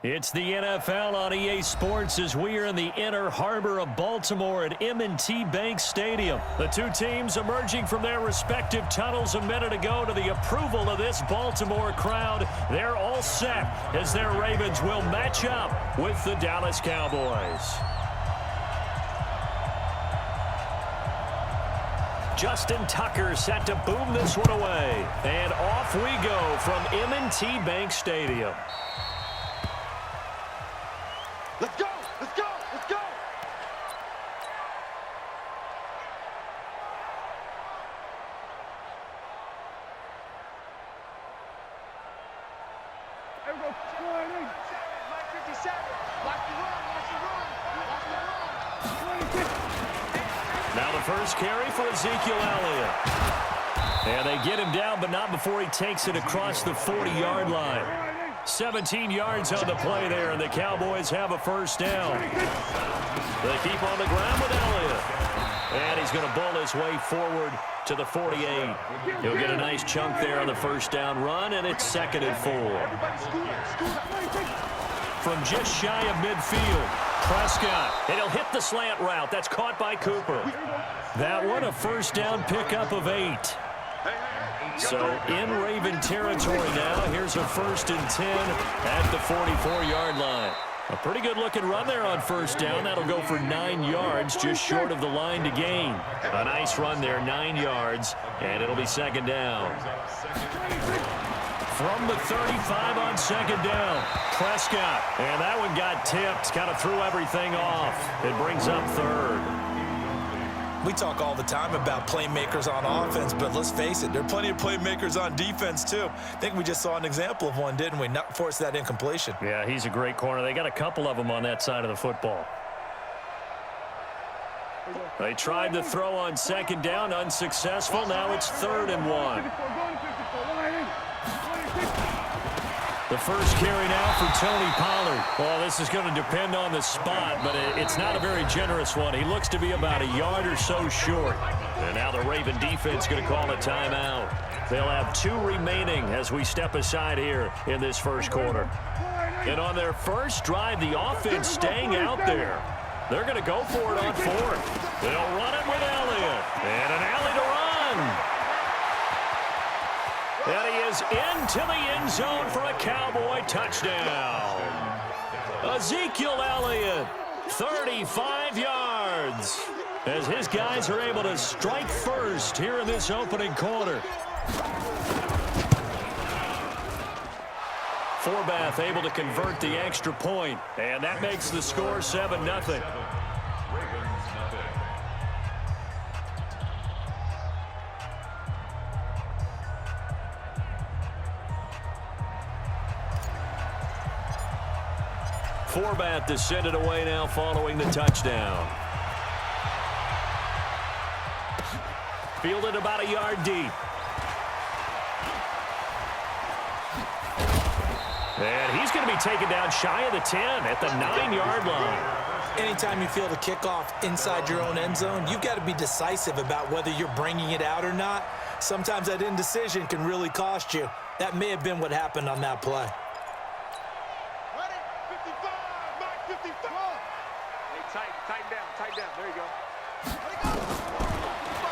It's the NFL on EA Sports as we are in the inner harbor of Baltimore at M&T Bank Stadium. The two teams emerging from their respective tunnels a minute ago to the approval of this Baltimore crowd. They're all set as their Ravens will match up with the Dallas Cowboys. Justin Tucker set to boom this one away. And off we go from M&T Bank Stadium. Let's go! Let's go! Let's go! There we go. Mike 57. Watch the run. Watch the run. Watch the run. Now the first carry for Ezekiel Elliott. And they get him down, but not before he takes it across the 40-yard line. 17 yards on the play there, and the Cowboys have a first down. They keep on the ground with Elliott. And he's going to bull his way forward to the 48. He'll get a nice chunk there on the first down run, and it's 2nd and 4. From just shy of midfield, Prescott. And he'll hit the slant route. That's caught by Cooper. That one a first down pickup of 8. So in Raven territory now. Here's a 1st and 10 at the 44-yard line. A pretty good-looking run there on first down. That'll go for 9 yards, just short of the line to gain. A nice run there, 9 yards, and it'll be 2nd down. From the 35 on 2nd down, Prescott. And that one got tipped, kind of threw everything off. It brings up 3rd. We talk all the time about playmakers on offense, but let's face it, there are plenty of playmakers on defense, too. I think we just saw an example of one, didn't we? Not force that incompletion. Yeah, he's a great corner. They got a couple of them on that side of the football. They tried to throw on 2nd down, unsuccessful. Now it's 3rd and 1. The first carry now for Tony Pollard. Well, this is going to depend on the spot, but it's not a very generous one. He looks to be about a yard or so short. And now the Raven defense going to call a timeout. They'll have 2 remaining as we step aside here in this first quarter. And on their first drive, the offense staying out there. They're going to go for it on 4th. They'll run it with Elliott. And an alley to run. And he is into the end zone for a Cowboy touchdown. Ezekiel Elliott, 35 yards. As his guys are able to strike first here in this opening quarter. Forbath able to convert the extra point. And that makes the score 7-0. Forbath to send it away now following the touchdown. Fielded about a yard deep. And he's going to be taken down shy of the 10 at the 9-yard line. Anytime you field a kickoff inside your own end zone, you've got to be decisive about whether you're bringing it out or not. Sometimes that indecision can really cost you. That may have been what happened on that play. Tighten down. There you go.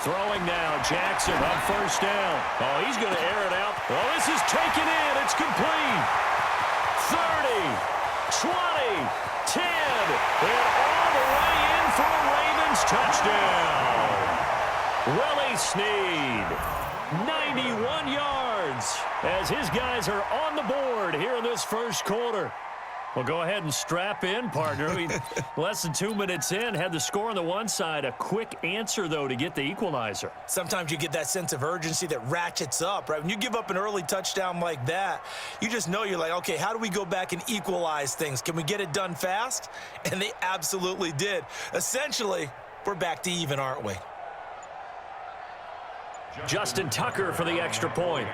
Throwing now, Jackson on first down. Oh, he's going to air it out. Oh, this is taken in. It's complete. 30, 20, 10, and all the way in for a Ravens touchdown. Willie Snead, 91 yards, as his guys are on the board here in this first quarter. Well, go ahead and strap in, partner. Less than 2 minutes in, had the score on the one side. A quick answer, though, to get the equalizer. Sometimes you get that sense of urgency that ratchets up, right? When you give up an early touchdown like that, you just know you're like, okay, how do we go back and equalize things? Can we get it done fast? And they absolutely did. Essentially, we're back to even, aren't we? Justin Tucker for the extra point.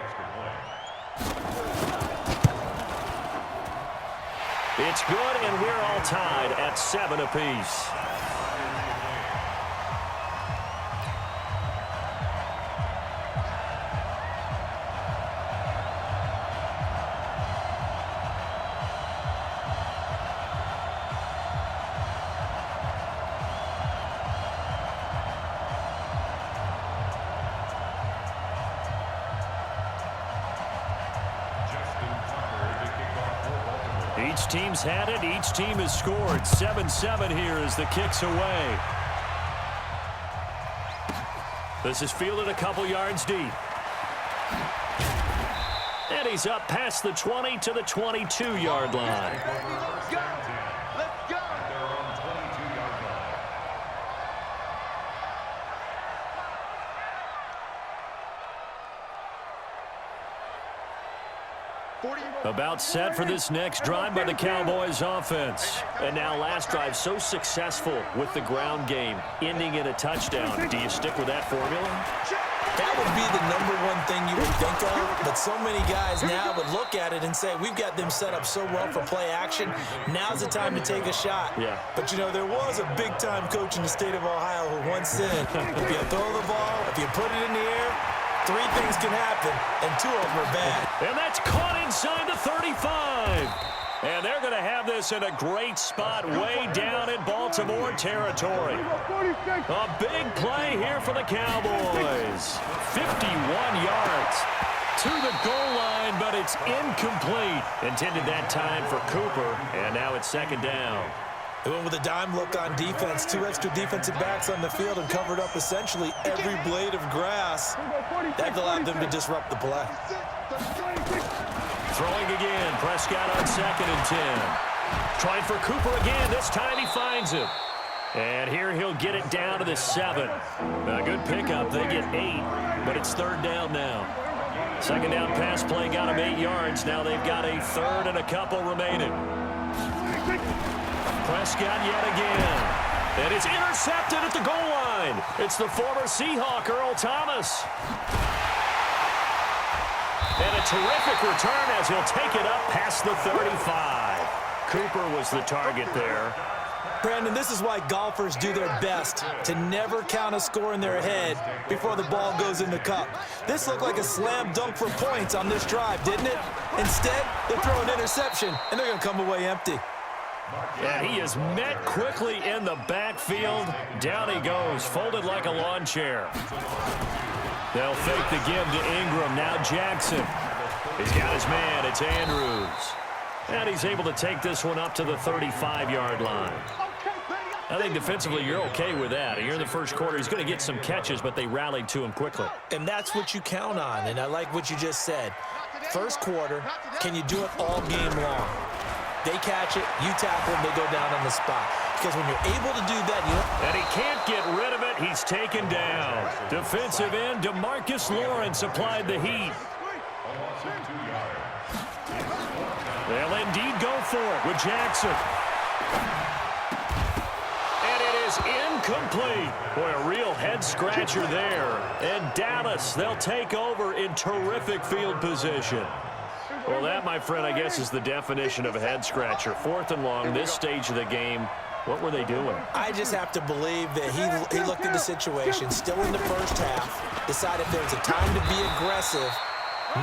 It's good, and we're all tied at 7 apiece. Each team's had it. Each team has scored. 7-7 here as the kick's away. This is fielded a couple yards deep. And he's up past the 20 to the 22-yard line. Let's go. Let's go. About set for this next drive by the Cowboys offense. And now last drive so successful with the ground game, ending in a touchdown. Do you stick with that formula? That would be the #1 thing you would think of, but so many guys now would look at it and say, we've got them set up so well for play action, now's the time to take a shot. Yeah. But, you know, there was a big-time coach in the state of Ohio who once said, if you throw the ball, if you put it in the air, 3 things can happen, and 2 of them are bad. And that's caught inside the 35. And they're going to have this in a great spot way down in Baltimore territory. A big play here for the Cowboys. 51 yards to the goal line, but it's incomplete. Intended that time for Cooper, and now it's 2nd down. They went with a dime look on defense. 2 extra defensive backs on the field and covered up essentially every blade of grass. That allowed them to disrupt the play. Throwing again. Prescott on 2nd and 10. Trying for Cooper again. This time he finds it. And here he'll get it down to the 7. A good pickup. They get 8, but it's 3rd down now. 2nd down pass play got him 8 yards. Now they've got a 3rd and a couple remaining. Prescott yet again. And it's intercepted at the goal line. It's the former Seahawk, Earl Thomas. And a terrific return as he'll take it up past the 35. Cooper was the target there. Brandon, this is why golfers do their best to never count a score in their head before the ball goes in the cup. This looked like a slam dunk for points on this drive, didn't it? Instead, they throw an interception, and they're going to come away empty. And he is met quickly in the backfield. Down he goes, folded like a lawn chair. They'll fake the give to Ingram. Now Jackson. He's got his man. It's Andrews. And he's able to take this one up to the 35-yard line. I think defensively you're okay with that. Here in the first quarter, he's going to get some catches, but they rallied to him quickly. And that's what you count on, and I like what you just said. First quarter, can you do it all game long? They catch it, you tackle them, they go down on the spot. Because when you're able to do that, And he can't get rid of it. He's taken down. Defensive end, DeMarcus Lawrence applied the heat. They'll indeed go for it with Jackson. And it is incomplete. Boy, a real head-scratcher there. And Dallas, they'll take over in terrific field position. Well, that, my friend, I guess is the definition of a head-scratcher. 4th and long, this stage of the game. What were they doing? I just have to believe that he looked at the situation, still in the first half, decided if there was a time to be aggressive,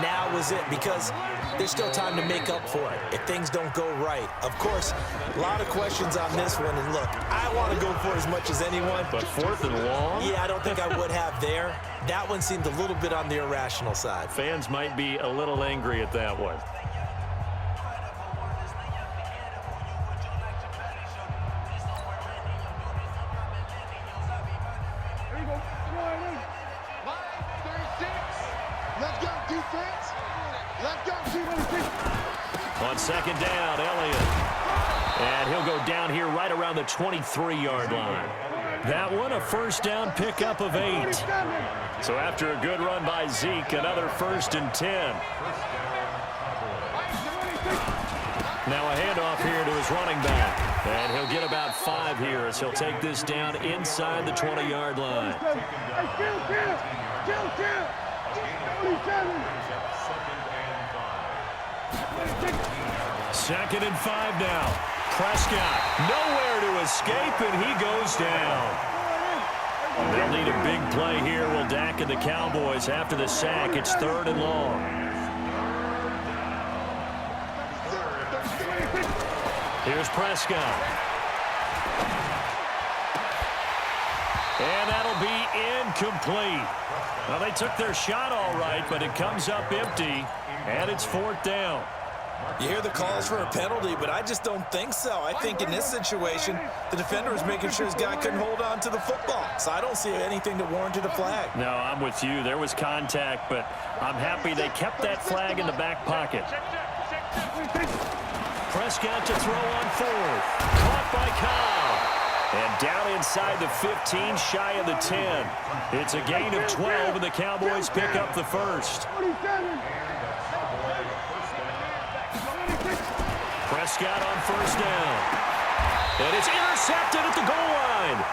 now was it, because there's still time to make up for it if things don't go right. Of course, a lot of questions on this one, and look, I want to go for it as much as anyone. But 4th and long? Yeah, I don't think I would have there. That one seemed a little bit on the irrational side. Fans might be a little angry at that one. Let's go, defense. Let's go, defense. On 2nd down, Elliott. And he'll go down here right around the 23-yard line. That one, a 1st down pickup of 8. So after a good run by Zeke, another 1st and 10. Now a handoff here to his running back. And he'll get about 5 here as he'll take this down inside the 20-yard line. 2nd and 5 now. Prescott nowhere to escape, and he goes down. They'll need a big play here. Will Dak and the Cowboys after the sack. It's 3rd and long. Here's Prescott. And that'll be incomplete. Well, they took their shot all right, but it comes up empty, and it's 4th down. You hear the calls for a penalty, but I just don't think so. I think in this situation, the defender was making sure his guy couldn't hold on to the football. So I don't see anything that warranted a flag. No, I'm with you. There was contact, but I'm happy they kept that flag in the back pocket. Prescott to throw on fourth. Caught by Kyle. And down inside the 15, shy of the 10. It's a gain of 12, and the Cowboys pick up the first. Prescott on first down. And it's intercepted at the goal line.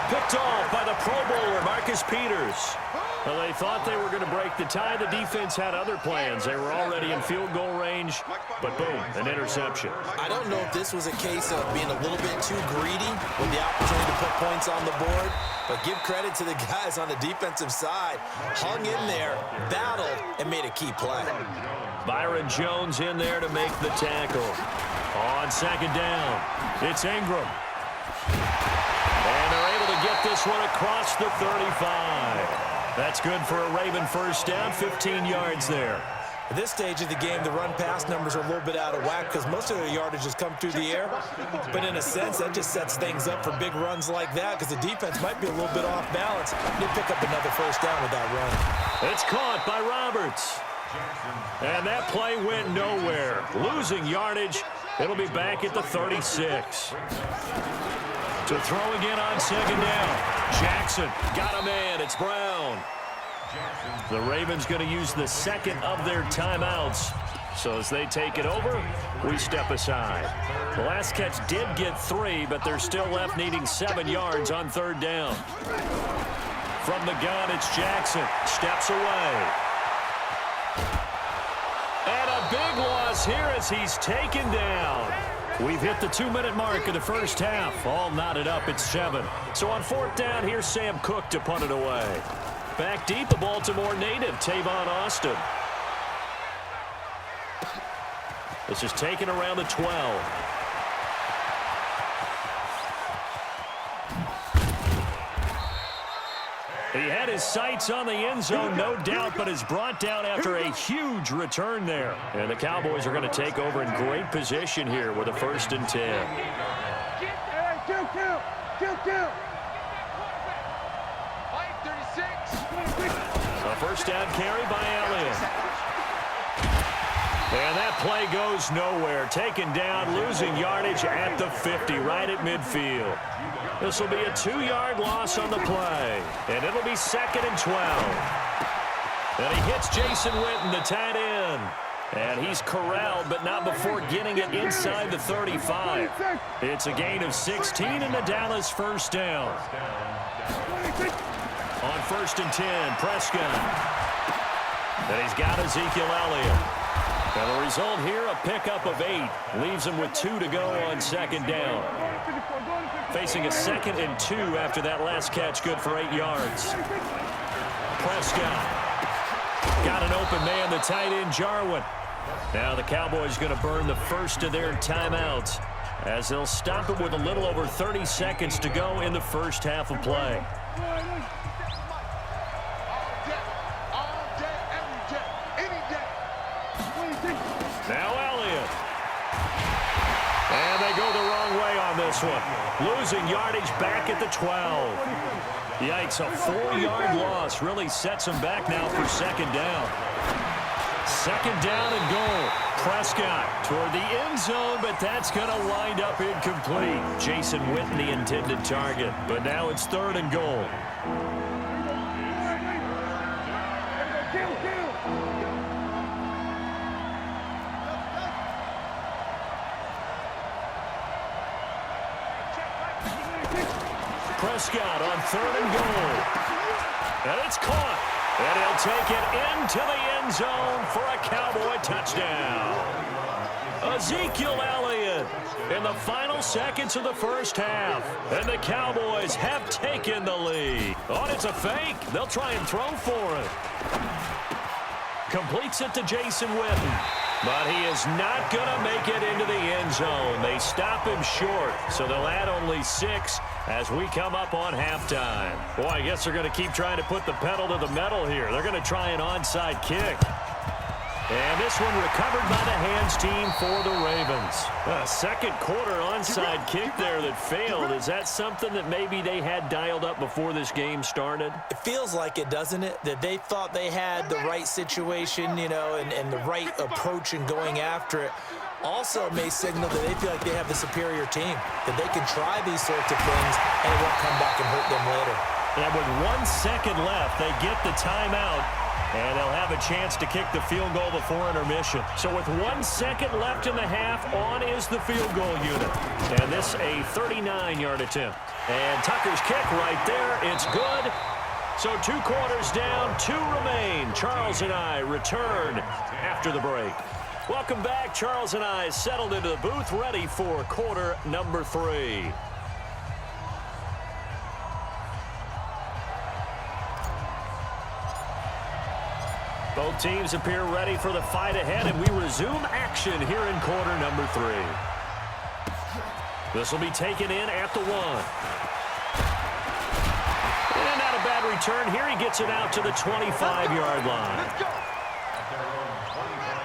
Picked off by the Pro Bowler, Marcus Peters. Well, they thought they were going to break the tie. The defense had other plans. They were already in field goal range, but boom, an interception. I don't know if this was a case of being a little bit too greedy with the opportunity to put points on the board, but give credit to the guys on the defensive side. Hung in there, battled, and made a key play. Byron Jones in there to make the tackle. On second down, it's Ingram. And they're able to get this one across the 35. That's good for a Raven first down, 15 yards there. At this stage of the game, the run-pass numbers are a little bit out of whack because most of their yardage has come through the air. But in a sense, that just sets things up for big runs like that because the defense might be a little bit off balance. They pick up another first down with that run. It's caught by Roberts. And that play went nowhere. Losing yardage. It'll be back at the 36. To throw again on second down. Jackson got him in. It's Brown. The Ravens going to use the second of their timeouts. So as they take it over, we step aside. The last catch did get 3, but they're still left needing 7 yards on third down. From the gun, it's Jackson. Steps away. And a big loss here as he's taken down. We've hit the 2-minute mark of the first half. All knotted up at 7. So on fourth down, here's Sam Cook to punt it away. Back deep, a Baltimore native, Tavon Austin. This is taken around the 12. He had his sights on the end zone, no doubt, but is brought down after a huge return there. And the Cowboys are going to take over in great position here with a 1st and 10. A first down carry by Elliott. And that play goes nowhere. Taken down, losing yardage at the 50, right at midfield. This will be a 2-yard loss on the play. And it'll be 2nd and 12. And he hits Jason Witten, the tight end. And he's corralled, but not before getting it inside the 35. It's a gain of 16 and the Dallas first down. On 1st and 10, Prescott. And he's got Ezekiel Elliott. And the result here, a pickup of 8. Leaves him with 2 to go on second down. Facing a 2nd and 2 after that last catch, good for 8 yards. Prescott. Got an open man, the tight end, Jarwin. Now the Cowboys going to burn the first of their timeouts as they'll stop it with a little over 30 seconds to go in the first half of play. Now Elliott. And they go the wrong way on this one. Losing yardage back at the 12. Yikes, a 4-yard loss really sets them back now for second down. Second down and goal. Prescott toward the end zone, but that's going to wind up incomplete. Jason Witten, the intended target, but now it's 3rd and goal. Prescott on 3rd and goal. And it's caught. And he'll take it into the end zone for a Cowboy touchdown. Ezekiel Elliott in the final seconds of the first half. And the Cowboys have taken the lead. Oh, it's a fake. They'll try and throw for it. Completes it to Jason Witten. But he is not going to make it into the end zone. They stop him short, so they'll add only 6 as we come up on halftime. Boy, I guess they're going to keep trying to put the pedal to the metal here. They're going to try an onside kick. And this one recovered by the hands team for the Ravens. A second quarter onside kick there that failed. Is that something that maybe they had dialed up before this game started? It feels like it, doesn't it? That they thought they had the right situation, you know, and the right approach in going after it. Also may signal that they feel like they have the superior team, that they can try these sorts of things and it won't come back and hurt them later. And with 1 second left, they get the timeout, and they'll have a chance to kick the field goal before intermission. So with 1 second left in the half, on is the field goal unit. And this a 39-yard attempt. And Tucker's kick right there. It's good. So 2 quarters down, 2 remain. Charles and I return after the break. Welcome back. Charles and I settled into the booth, ready for quarter number 3. Both teams appear ready for the fight ahead, and we resume action here in quarter number 3. This will be taken in at the 1. And not a bad return here. He gets it out to the 25-yard line.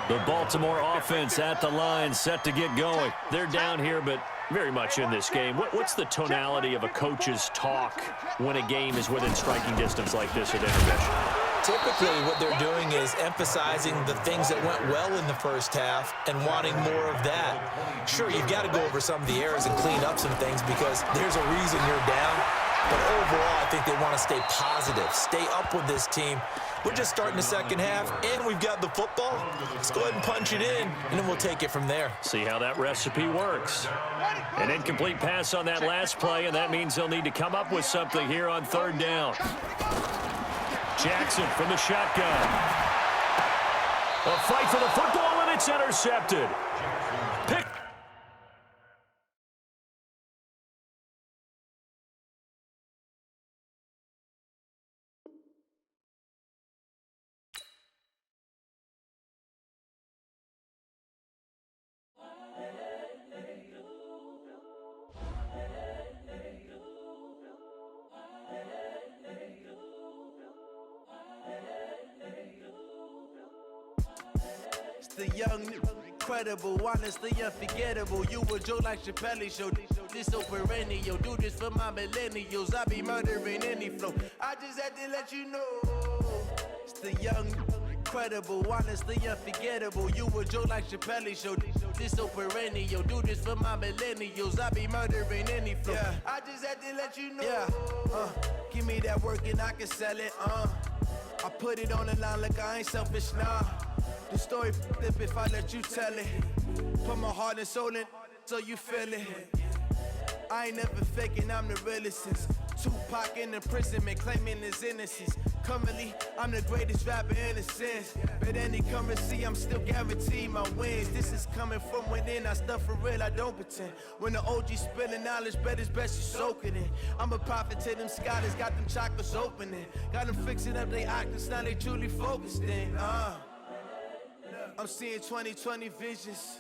The Baltimore offense at the line, set to get going. They're down here, but very much in this game. What's the tonality of a coach's talk when a game is within striking distance like this at intermission? Typically, what they're doing is emphasizing the things that went well in the first half and wanting more of that. Sure, you've got to go over some of the errors and clean up some things because there's a reason you're down. But overall, I think they want to stay positive, stay up with this team. We're just starting the second half, and we've got the football. Let's go ahead and punch it in, and then we'll take it from there. See how that recipe works. An incomplete pass on that last play, and that means they'll need to come up with something here on 3rd down. Jackson from the shotgun. A fight for the football, and it's intercepted. Pick. The young, incredible, honestly unforgettable. You a joke like Chappelle Show. This so perennial. Do this for my millennials. I be murdering any flow. I just had to let you know. It's the young, incredible, honestly unforgettable. You a joke like Chappelle Show. This so perennial. Do this for my millennials. I be murdering any flow. Yeah. I just had to let you know. Yeah. Give me that work and I can sell it. I put it on the line like I ain't selfish, nah. The story flip if I let you tell it. Put my heart and soul in so you feel it. I ain't never faking, I'm the realest since Tupac in imprisonment, claiming his innocence. Currently, I'm the greatest rapper in a sense. But any currency, I'm still guaranteed my wins. This is coming from within, I stuff for real, I don't pretend. When the OG spilling knowledge, bet it's best you soak it in. I'm a prophet to them scholars, got them chakras opening. Got them fixing up they octaves, now they truly focused in. I'm seeing 2020 visions.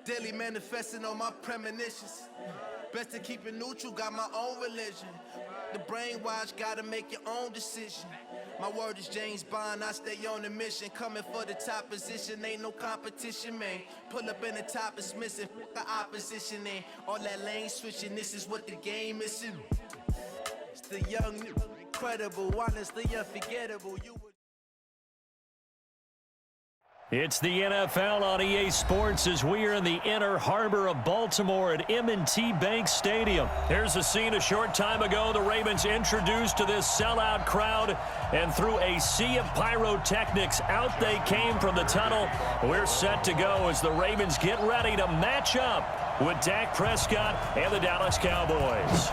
Daily manifesting on my premonitions. Best to keep it neutral, got my own religion. The brainwash, gotta make your own decision. My word is James Bond, I stay on a mission. Coming for the top position, ain't no competition, man. Pull up in the top, it's missing, the opposition, ain't all that lane switching, this is what the game is. It's the young, incredible, honestly unforgettable. It's the NFL on EA Sports as we are in the inner harbor of Baltimore at M&T Bank Stadium. Here's a scene a short time ago. The Ravens introduced to this sellout crowd, and through a sea of pyrotechnics, out they came from the tunnel. We're set to go as the Ravens get ready to match up with Dak Prescott and the Dallas Cowboys.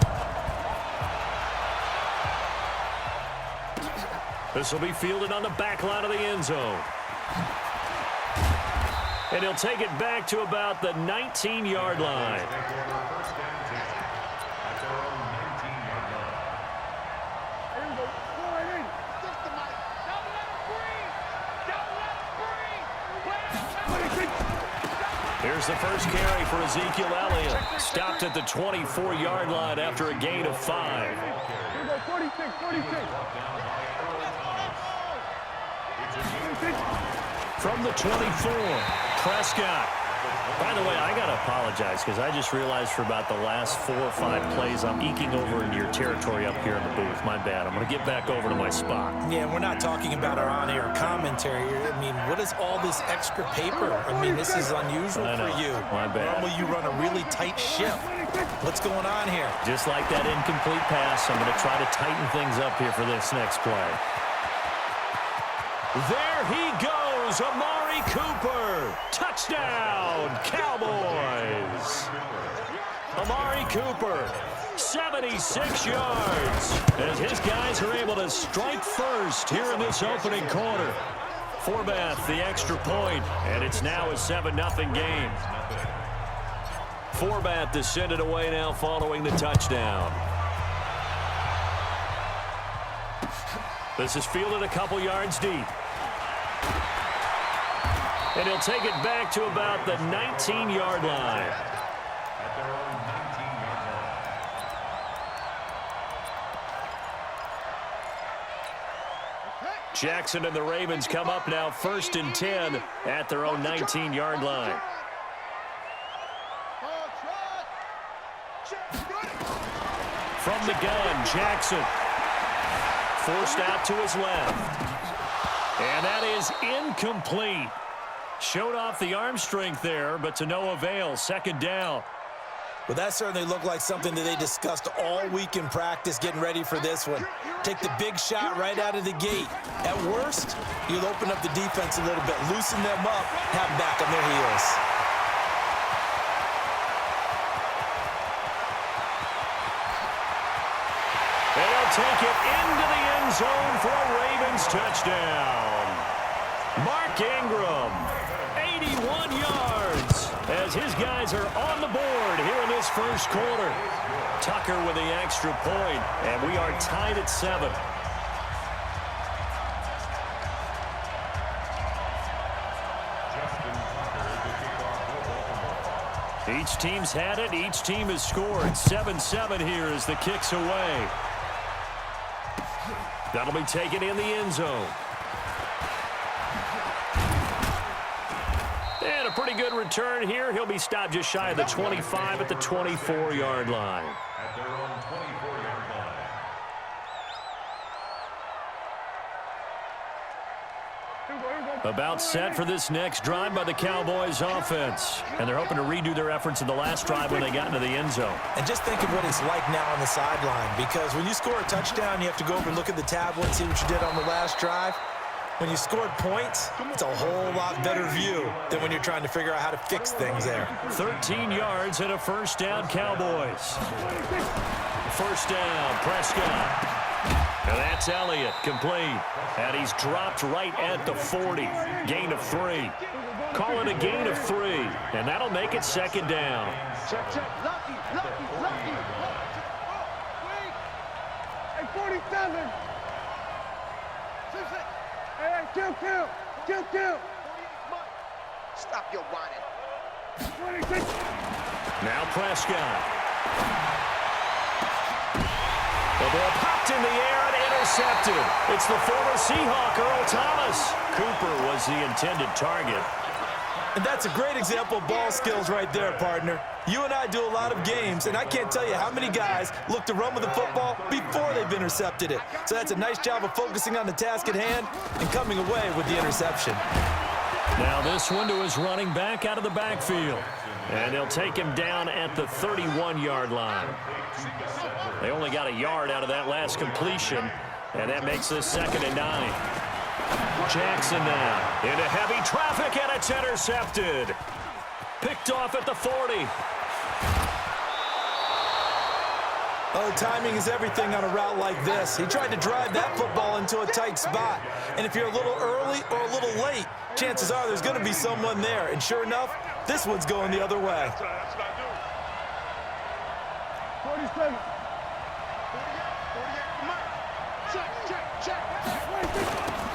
This will be fielded on the back line of the end zone. And he'll take it back to about the 19-yard line. Here's the first carry for Ezekiel Elliott. Stopped at the 24-yard line after a gain of 5. Here we go, 46. From the 24, Prescott. By the way, I got to apologize because I just realized for about the last 4 or 5 plays I'm eking over into your territory up here in the booth. My bad. I'm going to get back over to my spot. Yeah, we're not talking about our on-air commentary. I mean, what is all this extra paper? I mean, this is unusual for you. My bad. Normally you run a really tight ship. What's going on here? Just like that incomplete pass, I'm going to try to tighten things up here for this next play. There he goes, Amari Cooper. Touchdown, Cowboys. Amari Cooper, 76 yards, as his guys are able to strike first here in this opening quarter. Forbath, the extra point, and it's now a 7-0 game. Forbath to send it away now following the touchdown. This is fielded a couple yards deep. And he'll take it back to about the 19-yard line. Jackson and the Ravens come up now 1st and 10 at their own 19-yard line. From the gun, Jackson. Forced out to his left. And that is incomplete. Showed off the arm strength there, but to no avail. 2nd down. Well, that certainly looked like something that they discussed all week in practice getting ready for this one. Take the big shot right out of the gate. At worst, you'll open up the defense a little bit, loosen them up, have them back on their heels. And they'll take it into the end zone for a Ravens touchdown. Mark Ingram, 81 yards, as his guys are on the board here in this first quarter. Tucker with the extra point, and we are tied at 7. Each team's had it. Each team has scored. 7-7 here as the kick's away. That'll be taken in the end zone. And a pretty good return here. He'll be stopped just shy of the 25 at the 24-yard line. At their own 24-yard line. About set for this next drive by the Cowboys offense. And they're hoping to redo their efforts in the last drive when they got into the end zone. And just think of what it's like now on the sideline, because when you score a touchdown, you have to go over and look at the tablet and see what you did on the last drive. When you scored points, it's a whole lot better view than when you're trying to figure out how to fix things there. 13 yards and a 1st down, Cowboys. 1st down, Prescott. And that's Elliott, complete. And he's dropped right at the 40. Gain of 3. Call it a gain of 3. And that'll make it 2nd down. Check, check. Lucky, lucky, lucky. Hey, 47. Hey, kill. Stop your whining. 26. Now Prescott. The ball popped in the air and intercepted. It's the former Seahawk, Earl Thomas. Cooper was the intended target. And that's a great example of ball skills right there, partner. You and I do a lot of games, and I can't tell you how many guys look to run with the football before they've intercepted it. So that's a nice job of focusing on the task at hand and coming away with the interception. Now this one to his running back out of the backfield. And they'll take him down at the 31-yard line. They only got a yard out of that last completion, and that makes this 2nd and 9. Jackson now into heavy traffic, and it's intercepted. Picked off at the 40. Oh, timing is everything on a route like this. He tried to drive that football into a tight spot. And if you're a little early or a little late, chances are there's going to be someone there. And sure enough, this one's going the other way. 47. 48. Check.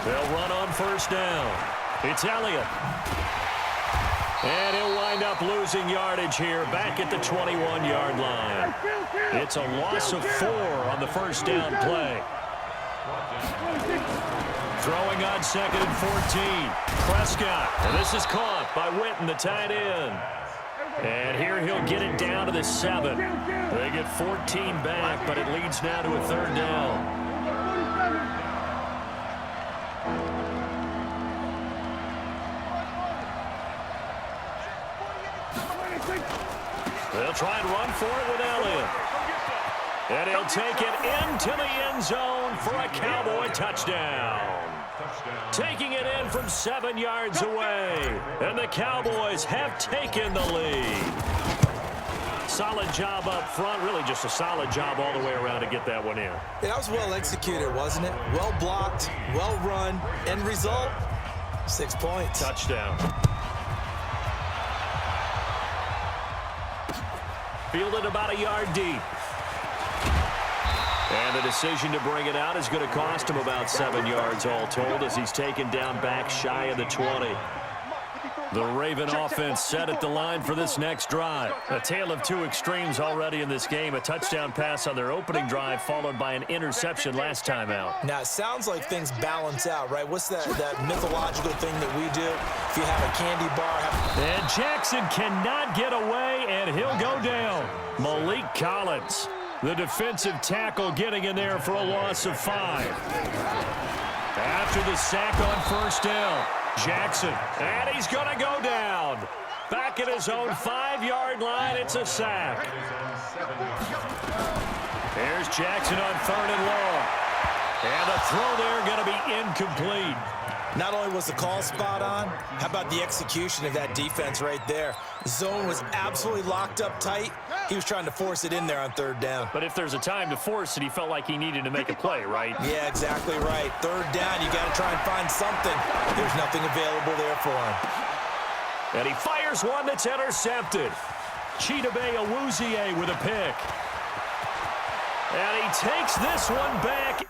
They'll run on 1st down. It's Elliott. And he'll wind up losing yardage here back at the 21-yard line. It's a loss of 4 on the 1st down play. Throwing on 2nd and 14. Prescott. And this is caught by Witten, the tight end. And here he'll get it down to the 7. They get 14 back, but it leads now to a 3rd down. They'll try and run for it with Elliott. And he'll take it into the end zone for a Cowboy touchdown. Taking it in from 7 yards away. And the Cowboys have taken the lead. Solid job up front. Really just a solid job all the way around to get that one in. Yeah, that was well executed, wasn't it? Well blocked, well run. End result, 6 points. Touchdown. Fielded about a yard deep. And the decision to bring it out is going to cost him about 7 yards all told as he's taken down back shy of the 20. The Raven offense set at the line for this next drive. A tale of two extremes already in this game. A touchdown pass on their opening drive followed by an interception last time out. Now, it sounds like things balance out, right? What's that mythological thing that we do? If you have a candy bar... And Jackson cannot get away, and he'll go down. Malik Collins, the defensive tackle, getting in there for a loss of 5. After the sack on first down, Jackson, and he's going to go down. Back at his own 5-yard line, it's a sack. Here's Jackson on 3rd and long. And the throw there going to be incomplete. Not only was the call spot on, how about the execution of that defense right there? Zone was absolutely locked up tight. He was trying to force it in there on 3rd down. But if there's a time to force it, he felt like he needed to make a play, right? Yeah, exactly right. 3rd down, you got to try and find something. There's nothing available there for him. And he fires one that's intercepted. Chidobe Awuzie with a pick. And he takes this one back